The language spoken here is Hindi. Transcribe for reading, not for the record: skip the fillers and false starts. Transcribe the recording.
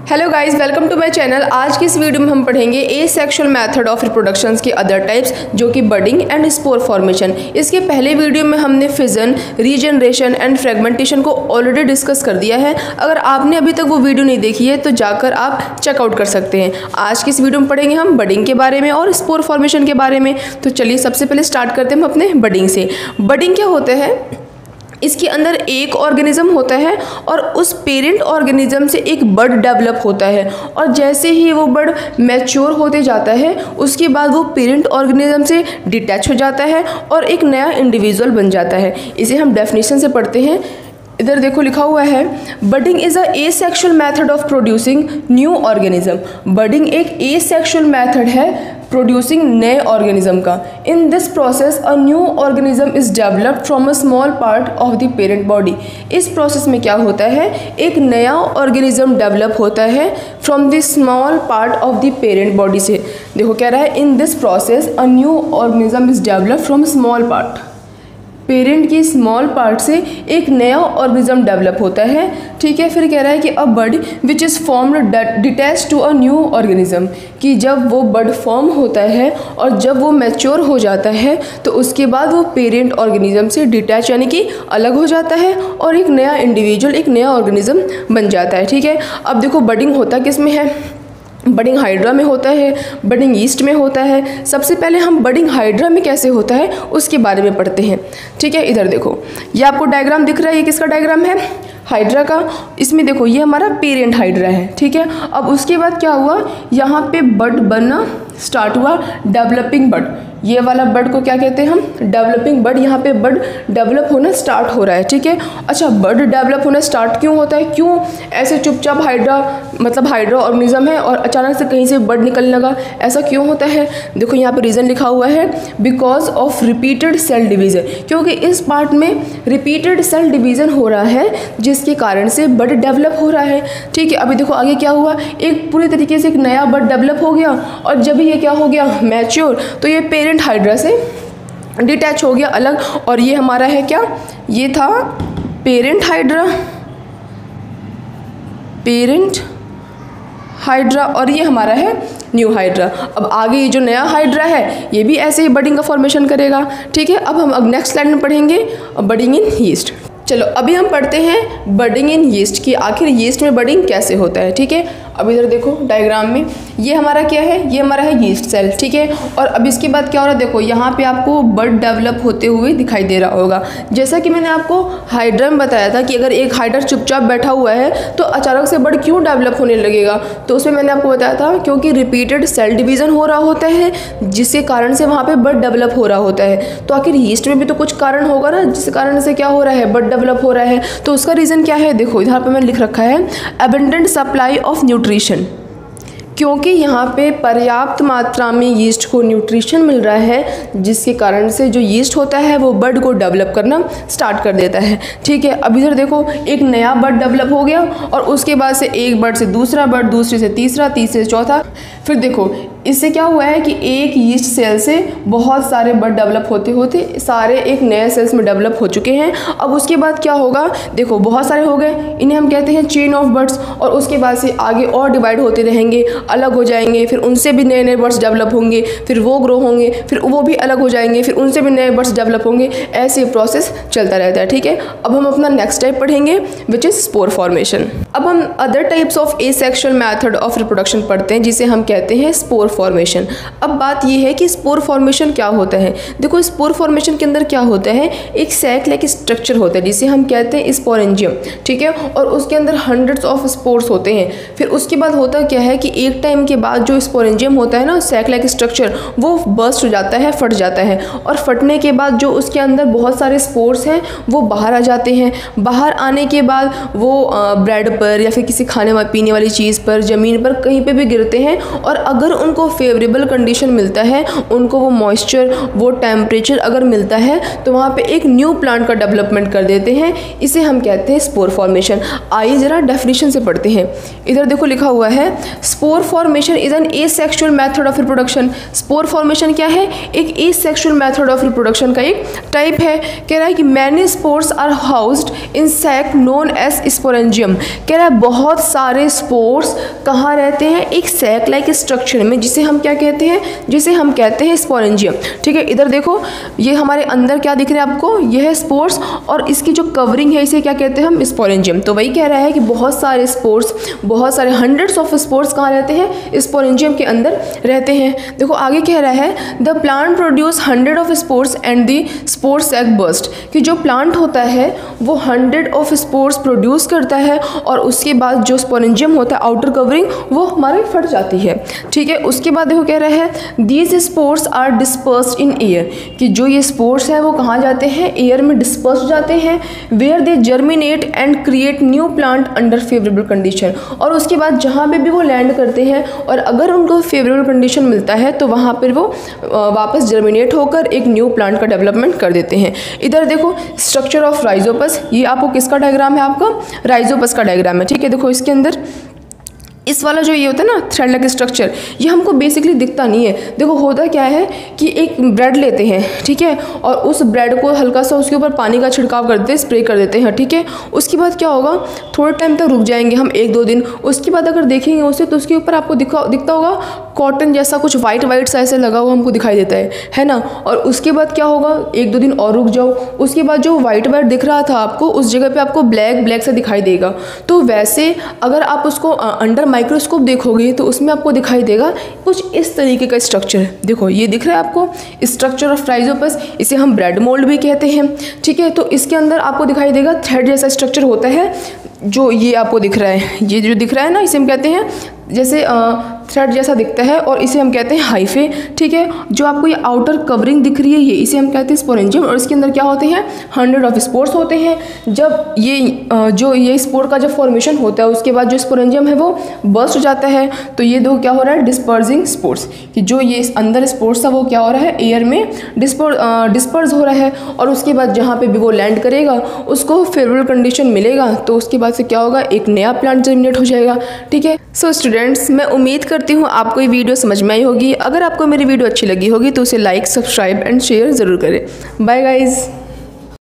Hello guys, welcome to my channel. आज की इस वीडियो में हम पढ़ेंगे एसेक्सुअल मेथड ऑफ रिप्रोडक्शन की अदर टाइप्स, जो कि बडिंग एंड स्पोर फॉर्मेशन। इसके पहले वीडियो में हमने फिजन, रीजनरेशन एंड फ्रेगमेंटेशन को ऑलरेडी डिस्कस कर दिया है। अगर आपने अभी तक वो वीडियो नहीं देखी है तो जाकर आप चेकआउट कर सकते हैं। आज की इस वीडियो में पढ़ेंगे हम बडिंग के बारे में और स्पोर फॉर्मेशन के बारे में। तो चलिए सबसे पहले स्टार्ट करते हैं हम अपने बडिंग से। बडिंग क्या होता है? इसके अंदर एक ऑर्गेनिज्म होता है और उस पेरेंट ऑर्गेनिज्म से एक बड डेवलप होता है, और जैसे ही वो बड मैच्योर होते जाता है उसके बाद वो पेरेंट ऑर्गेनिज्म से डिटैच हो जाता है और एक नया इंडिविजुअल बन जाता है। इसे हम डेफिनेशन से पढ़ते हैं। इधर देखो लिखा हुआ है, budding is a asexual method of producing new organism. Budding एक एसेक्सुअल मेथड है प्रोड्यूसिंग नए ऑर्गेनिज्म का। In this process a new organism is developed from a small part of the parent body. इस प्रोसेस में क्या होता है, एक नया ऑर्गेनिज्म डेवलप होता है from the small part of the parent body से। देखो कह रहा है, in this process a new organism is developed from small part. Parent की स्मॉल पार्ट से एक नया ऑर्गेनिज्म डेवलप होता है। ठीक है, फिर कह रहा है कि a bud which is formed detach to a new organism, कि जब वो बड फॉर्म होता है और जब वो मैच्योर हो जाता है तो उसके बाद वो पेरेंट ऑर्गेनिज्म से डिटैच यानी कि अलग हो जाता है और एक नया इंडिविजुअल, एक नया ऑर्गेनिज्म बन जाता है। ठीक है, अब देखो बडिंग होता किस में है? बडिंग हाइड्रा में होता है, बडिंग ईस्ट में होता है। सबसे पहले हम बडिंग हाइड्रा में कैसे होता है उसके बारे में पढ़ते हैं। ठीक है, इधर देखो ये आपको डायग्राम दिख रहा है, ये किसका डायग्राम है? हाइड्रा का। इसमें देखो ये हमारा पेरेंट हाइड्रा है। ठीक है, अब उसके बाद क्या हुआ, यहाँ पे बड बनना स्टार्ट हुआ, डेवलपिंग बड। ये वाला बड को क्या कहते हैं हम? डेवलपिंग बड। यहाँ पे बड डेवलप होना स्टार्ट हो रहा है। ठीक है, अच्छा बड डेवलप होना स्टार्ट क्यों होता है? क्यों ऐसे चुपचाप हाइड्रा, मतलब हाइड्रा ऑर्गेनिज्म है और अचानक से कहीं से बड निकलने लगा, ऐसा क्यों होता है? देखो यहाँ पे रीज़न लिखा हुआ है, because of repeated cell division. क्योंकि इस पार्ट में रिपीटेड सेल डिवीज़न हो रहा है जिसके कारण से बड डेवलप हो रहा है। ठीक है, अभी देखो आगे क्या हुआ, एक पूरी तरीके से एक नया बड डेवलप हो गया और जब ये क्या हो गया, मैच्योर, तो ये पेरेंट हाइड्रा से डिटैच हो गया अलग। और ये हमारा है क्या, ये था पेरेंट हाइड्रा और ये हमारा है न्यू हाइड्रा। अब आगे ये जो नया हाइड्रा है ये भी ऐसे ही बडिंग का फॉर्मेशन करेगा। ठीक है, अब हम नेक्स्ट स्लाइड में पढ़ेंगे बडिंग इन यीस्ट। चलो अभी हम पढ़ते हैं बडिंग इन यीस्ट की, आखिर यीस्ट में बडिंग कैसे होता है। ठीक है, अब इधर देखो डायग्राम में ये हमारा क्या है, ये हमारा है यीस्ट सेल। ठीक है, और अब इसके बाद क्या हो रहा है, देखो यहाँ पे आपको बड डेवलप होते हुए दिखाई दे रहा होगा। जैसा कि मैंने आपको हाइड्रा में बताया था कि अगर एक हाइड्रा चुपचाप बैठा हुआ है तो अचानक से बड क्यों डेवलप होने लगेगा, तो उसमें मैंने आपको बताया था क्योंकि रिपीटेड सेल डिवीज़न हो रहा होता है जिसके कारण से वहाँ पर बड डेवलप हो रहा होता है। तो आखिर यीस्ट में भी तो कुछ कारण होगा ना, जिस कारण से क्या हो रहा है, बड डेवलप हो रहा है। तो उसका रीज़न क्या है, देखो यहाँ पर मैंने लिख रखा है, अबंडेंट सप्लाई ऑफ न्यूट्रिशन। क्योंकि यहाँ पे पर्याप्त मात्रा में यीस्ट को न्यूट्रिशन मिल रहा है जिसके कारण से जो यीस्ट होता है वो बड को डेवलप करना स्टार्ट कर देता है। ठीक है, अब इधर देखो एक नया बड डेवलप हो गया और उसके बाद से एक बड से दूसरा बड, दूसरे से तीसरा, तीसरे से चौथा। फिर देखो इससे क्या हुआ है कि एक यीस्ट सेल से बहुत सारे बड डेवलप होते होते सारे एक नए सेल्स में डेवलप हो चुके हैं। अब उसके बाद क्या होगा, देखो बहुत सारे हो गए, इन्हें हम कहते हैं चेन ऑफ बड्स। और उसके बाद से आगे और डिवाइड होते रहेंगे, अलग हो जाएंगे, फिर उनसे भी नए नए बर्ड्स डेवलप होंगे, फिर वो ग्रो होंगे, फिर वो भी अलग हो जाएंगे, फिर उनसे भी नए बर्ड्स डेवलप होंगे। ऐसे प्रोसेस चलता रहता है। ठीक है, अब हम अपना नेक्स्ट टाइप पढ़ेंगे विच इज़ स्पोर फॉर्मेशन। अब हम other types of asexual method of reproduction पढ़ते हैं जिसे हम कहते हैं स्पोर फॉर्मेशन। अब बात यह है कि स्पोर फॉर्मेशन क्या होता है। देखो स्पोर फॉर्मेशन के अंदर क्या होता है, एक सैक लाइक स्ट्रक्चर होता है जिसे हम कहते हैं स्पोरेंजियम। ठीक है, और उसके अंदर हंड्रेड्स ऑफ स्पोर्स होते हैं। फिर उसके बाद होता क्या है कि एक टाइम के बाद जो स्पोरेंजियम होता है ना, सैक लाइक स्ट्रक्चर, वो बर्स्ट हो जाता है, फट जाता है। और फटने के बाद जो उसके अंदर बहुत सारे स्पोर्स हैं वो बाहर आ जाते हैं। बाहर आने के बाद वो ब्रेड पर या फिर किसी खाने पीने वाली चीज़ पर, ज़मीन पर, कहीं पे भी गिरते हैं। और अगर उनको उनको फेवरेबल कंडीशन मिलता है, उनको वो मॉइस्चर, वो टेम्परेचर अगर मिलता है तो वहाँ पे एक न्यू प्लांट का डेवलपमेंट कर देते हैं। इसे हम कहते हैं स्पोर फॉर्मेशन। आइए ज़रा डेफिनेशन से पढ़ते हैं। इधर देखो लिखा हुआ है spore formation is an asexual method of reproduction. Spore formation क्या है? एक एसेक्सुअल मेथड ऑफ रिप्रोडक्शन का एक टाइप है। कह रहा है कि many spores are housed in sac known as sporangium. कह रहा है बहुत सारे स्पोर्स कहाँ रहते हैं? एक सैक लाइक स्ट्रक्चर में, जिसे हम क्या कहते हैं? जिसे हम कहते हैं स्पोरेंजियम। ठीक है, इधर देखो ये हमारे अंदर क्या दिख रहा है आपको? यह है स्पोर्स और इसकी जो कवरिंग है इसे क्या कहते हैं हम? स्पोरेंजियम। तो वही कह रहा है कि बहुत सारे स्पोर्स, बहुत सारे हंड्रेड्स ऑफ स्पोर्स कहाँ रहते हैं? स्पोरेंजियम के अंदर रहते हैं। देखो आगे कह रहा है the plant produce 100 of spores and the spore sac burst. कि जो प्लांट होता है वो 100 ऑफ स्पोर्स प्रोड्यूस करता है और उसके बाद जो स्पोरेंजियम होता है आउटर कवरिंग वो हमारे फट जाती है। ठीक है, उसके बाद देखो कह रहा है these spores are dispersed in air. कि जो ये स्पोर्स है वो कहाँ जाते हैं? एयर में डिस्पर्स हो जाते हैं। Where they germinate and create new plant under favourable condition. और उसके बाद जहाँ पे भी वो लैंड करते हैं और अगर उनको फेवरेबल कंडीशन मिलता है तो वहाँ पर वो वापस जर्मिनेट होकर एक न्यू प्लांट का डेवलपमेंट कर देते हैं। इधर देखो स्ट्रक्चर ऑफ राइजोपस, ये आपको किसका डायग्राम है? आपका राइजोपस का डायग्राम है। ठीक है, देखो इसके अंदर इस वाला जो ये होता है ना थ्रेड लाइक स्ट्रक्चर, ये हमको बेसिकली दिखता नहीं है। देखो होता क्या है कि एक ब्रेड लेते हैं, ठीक है, और उस ब्रेड को हल्का सा उसके ऊपर पानी का छिड़काव करते हैं, स्प्रे कर देते हैं। ठीक है, उसके बाद क्या होगा? थोड़े टाइम तक रुक जाएंगे हम, 1-2 दिन। उसके बाद अगर देखेंगे उसे तो उसके ऊपर आपको दिखता होगा कॉटन जैसा कुछ वाइट सा ऐसे लगा हुआ हमको दिखाई देता है ना। और उसके बाद क्या होगा? 1-2 दिन और रुक जाओ, उसके बाद जो वाइट दिख रहा था आपको उस जगह पे आपको ब्लैक सा दिखाई देगा। तो वैसे अगर आप उसको अंडर माइक्रोस्कोप देखोगे तो उसमें आपको दिखाई देगा कुछ इस तरीके का स्ट्रक्चर। देखो ये दिख रहा है आपको स्ट्रक्चर ऑफ राइजोपस, इसे हम ब्रेड मोल्ड भी कहते हैं। ठीक है, तो इसके अंदर आपको दिखाई देगा थ्रेड जैसा स्ट्रक्चर होता है। जो ये आपको दिख रहा है, ये जो दिख रहा है ना, इसे हम कहते हैं जैसे थ्रेड जैसा दिखता है और इसे हम कहते हैं हाइफे। ठीक है, जो आपको ये आउटर कवरिंग दिख रही है ये इसे हम कहते हैं स्पोरेंजियम। और इसके अंदर क्या होते हैं? 100 ऑफ स्पोर्स होते हैं। जब ये स्पोर का जब फॉर्मेशन होता है उसके बाद जो स्पोरेंजियम है वो बर्स्ट हो जाता है। तो ये दो क्या हो रहा है? Dispersing spores. कि जो ये अंदर स्पोर्स था वो क्या हो रहा है? एयर में डिस्पर्स हो रहा है। और उसके बाद जहाँ पे भी वो लैंड करेगा उसको फेवरेबल कंडीशन मिलेगा तो उसके बाद से क्या होगा? एक नया प्लांट जर्मिनेट हो जाएगा। ठीक है, सो स्टूडेंट्स मैं उम्मीद करती हूँ आपको ये वीडियो समझ में आई होगी। अगर आपको मेरी वीडियो अच्छी लगी होगी तो उसे लाइक, सब्सक्राइब एंड शेयर ज़रूर करें। Bye guys.